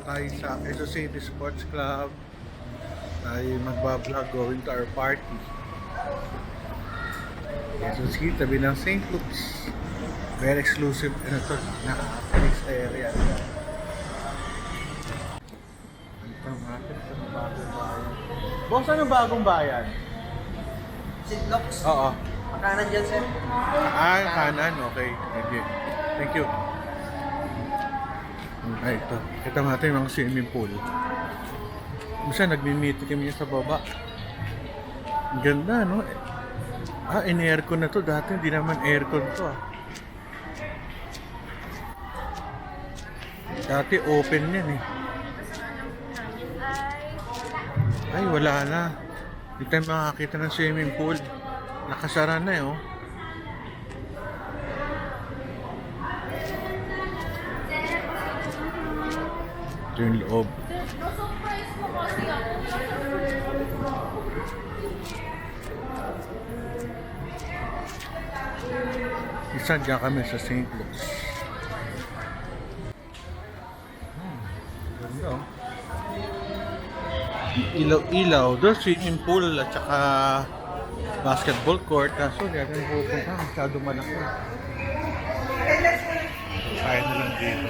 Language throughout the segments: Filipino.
tayo sa Quezon City Sports Club. Tayo magbablog going to our party. Quezon City, tabi ng St. Luke's. Very exclusive, ano to, naka-Phoenix area. Ito, market sa bagong bayan. Boss, ano bagong bayan? St. Luke's. Oo. Makanan dyan, sir. Ah, kanan, okay. Thank you. Ay, ito. Kita natin yung mga swimming pool. Minsan, nagmi-meet kami sa baba. Ang ganda, no? Ah, in-aircon na to. Dati, hindi naman aircon to, ah. Dati, open yan, eh. Ay, wala na. Hindi tayo makakita ng swimming pool. Nakasara na, eh, oh. Ito yung loob. Isa dyan kami sa St. Luke's. Ganda, oh. Ilaw-ilaw. Doon swimming pool at saka basketball court. Kaso, di natin pupunta. Masyado malaki. Kaya na lang dito.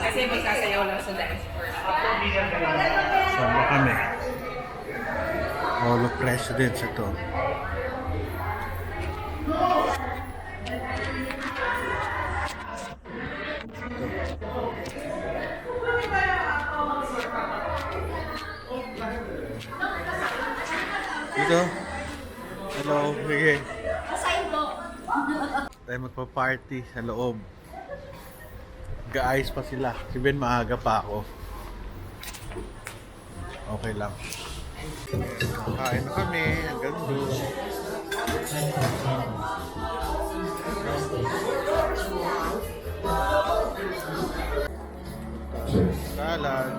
Kasi magsasayaw lang sa dance first. Sama kami. Hall of Presidents ito. Dito. Hello. Sige. Tayo magpa-party sa loob. Ga-ayos pa sila. Si Ben maaga pa ako. Okay lang. Kain na kami. Ang ganda. Salad.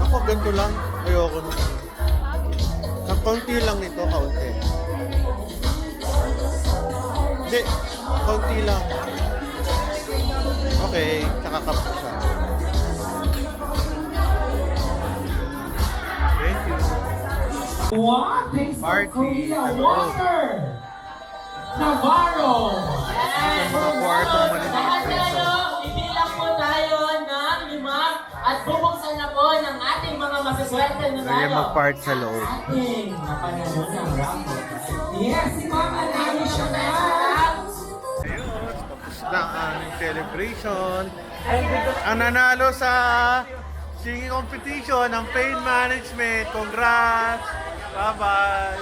Ako ganito lang. Ayoko na. Kaunti lang ito, kaunti. Hindi, kaunti lang. Okay, tsaka kapsa siya. Thank you. What? Thanks for Party. Korea. Hello. Walker. Navarro. Ang mga kwartong maliliit Lahat na ito. tayo, ibilang po tayo ng 5 at bubuksan na po ng ating mga masaswerte na Kaya tayo. mag-part sa loob. Ating napanalo ng Rambo. Yes, si Mama Nani siya na. Ayun, tapos na ang aming celebration. Ang nanalo sa singing competition ng pain management. Congrats! Bye-bye!